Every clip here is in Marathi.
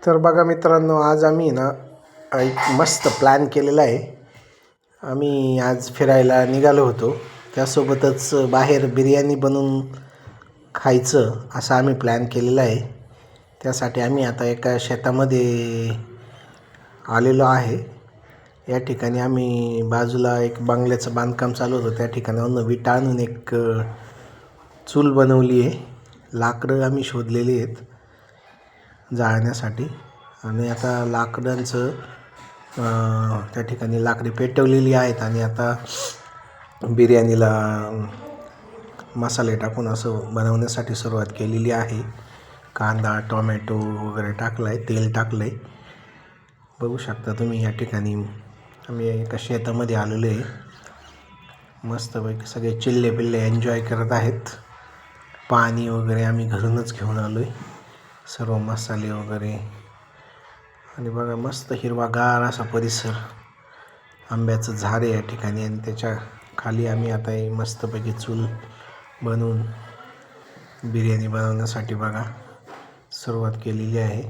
तर बघा मित्रांनो, आज आम्ही ना एक मस्त प्लॅन केलेला आहे. आम्ही आज फिरायला निघालो होतो. त्यासोबतच बाहेर बिर्याणी बनवून खायचं असा आम्ही प्लॅन केलेला आहे. त्यासाठी आम्ही आता एका शेतामध्ये आलेलो आहे. या ठिकाणी आम्ही बाजूला एक बंगल्याचं बांधकाम चालू होतं. त्या ठिकाणाहून विटा आणून एक चूल बनवली आहे. लाकडं आम्ही शोधलेली आहेत जाळण्यासाठी. आणि आता लाकडांचं त्या ठिकाणी लाकडी पेटवलेली आहेत. आणि आता बिर्याणीला मसाले टाकून असं बनवण्यासाठी सुरुवात केलेली आहे. कांदा, टोमॅटो वगैरे टाकला आहे, तेल टाकलं आहे. बघू शकता तुम्ही या ठिकाणी आम्ही एका शेतामध्ये आलेलो आहे. मस्तपैकी सगळे चिल्ले पिल्ले एन्जॉय करत आहेत. पाणी वगैरे आम्ही घरूनच घेऊन आलो आहे, सर्व मसाले वगैरे. आणि बघा मस्त हिरवागार असा परिसर, आंब्याचं झाड आहे या ठिकाणी. आणि त्याच्या खाली आम्ही आता मस्तपैकी चूल बनवून बिर्याणी बनवण्यासाठी बघा सुरुवात केलेली आहे.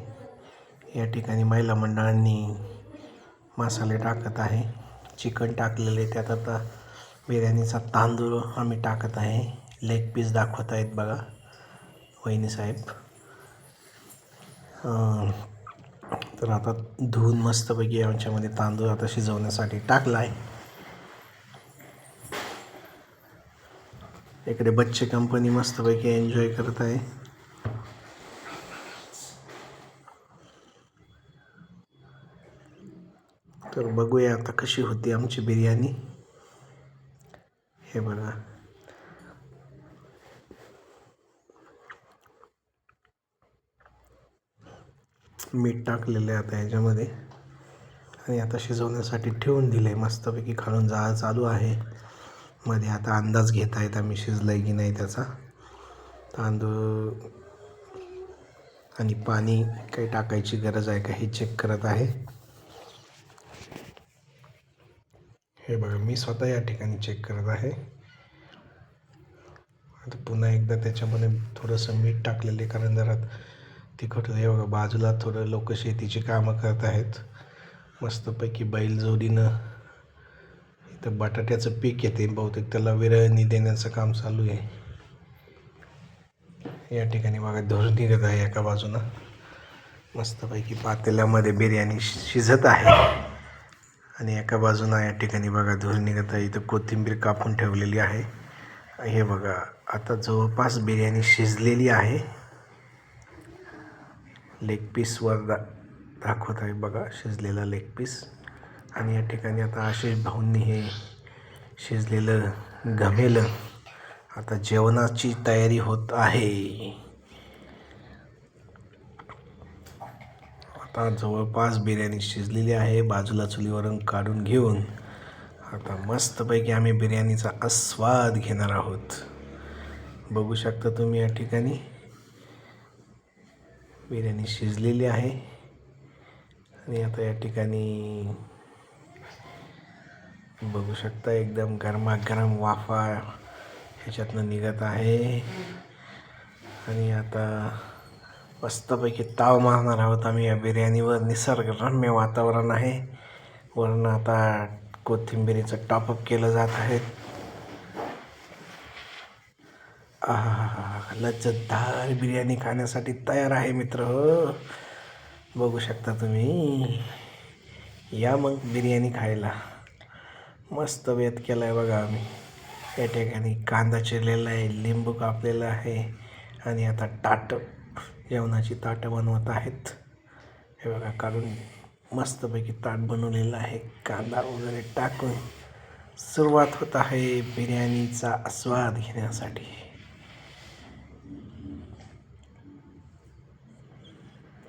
या ठिकाणी महिला मंडळांनी मसाले टाकत आहे, चिकन टाकलेले. त्यात आता बिर्याणीचा तांदूळ आम्ही टाकत आहे. लेग पीस दाखवत आहेत बघा वहिनी साहेब. तर आता धुवून मस्तपैकी याच्यामध्ये तांदूळ आता शिजवण्यासाठी टाकला आहे. इकडे बच्चे कंपनी मस्तपैकी एन्जॉय करत आहे. तर बघूया आता कशी होती आमची बिर्याणी. हे बघा, मीठ टाकलेलं आहे आता ह्याच्यामध्ये. आणि आता शिजवण्यासाठी ठेवून दिलं आहे मस्तपैकी. खालून जाळ चालू आहे. मध्ये आता अंदाज घेत आहेत आम्ही शिजलं आहे की नाही त्याचा. तांदूळ आणि पाणी काही टाकायची गरज आहे का हे चेक करत आहे. हे बघा, मी स्वतः या ठिकाणी चेक करत आहे. आता पुन्हा एकदा त्याच्यामध्ये थोडंसं मीठ टाकलेले, कारण जरा तिखट. हे बघा, बाजूला थोडं लोक शेतीची कामं करत आहेत मस्तपैकी बैलजोडीनं. इथं बटाट्याचं पीक येते बहुतेक, त्याला विरळणी देण्याचं काम चालू आहे. या ठिकाणी बघा धूर निघत आहे एका बाजूनं. मस्तपैकी पातेल्यामध्ये बिर्याणी शिजत आहे. आणि एका बाजूनं या ठिकाणी बघा धूर निघत आहे. इथं कोथिंबीर कापून ठेवलेली आहे. हे बघा, आता जवळपास बिर्याणी शिजलेली आहे. लेग पीस वर दाखवत आहे बघा, शिजलेला लेग पीस. आणि या ठिकाणी आता आशिष भाऊंनी हे शिजलेलं घमेलं आता जेवणाची तयारी होत आहे. आता जवळपास बिर्याणी शिजलेली आहे. बाजूला चुलीवरून काढून घेऊन आता मस्तपैकी आम्ही बिर्याणीचा आस्वाद घेणार आहोत. बघू शकता तुम्ही या ठिकाणी बिर्याणी शिजलेली आहे. आणि आता या ठिकाणी बघू शकता एकदम गरमागरम वाफा ह्याच्यातनं निघत आहे. आणि आता मस्तपैकी ताव मारणार आहोत आम्ही या बिर्याणीवर. निसर्गरम्य वातावरण आहे. वरून आता कोथिंबिरीचं टॉपअप केलं जात आहे. लज्जतदार बिर्याणी खाण्यासाठी तयार आहे मित्र. बघू शकता तुम्ही. या मग बिर्याणी खायला. मस्त बेत केला आहे बघा आम्ही. या ठिकाणी कांदा चिरलेला आहे, लिंबू कापलेला आहे. आणि आता जेवणाची ताटं बनवत आहेत. हे बघा, काढून मस्तपैकी ताट बनवलेलं आहे. कांदा वगैरे टाकून सुरुवात होत आहे बिर्याणीचा आस्वाद घेण्यासाठी.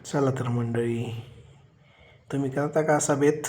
चला तर मंडळी, तुम्ही करता का असा बेत?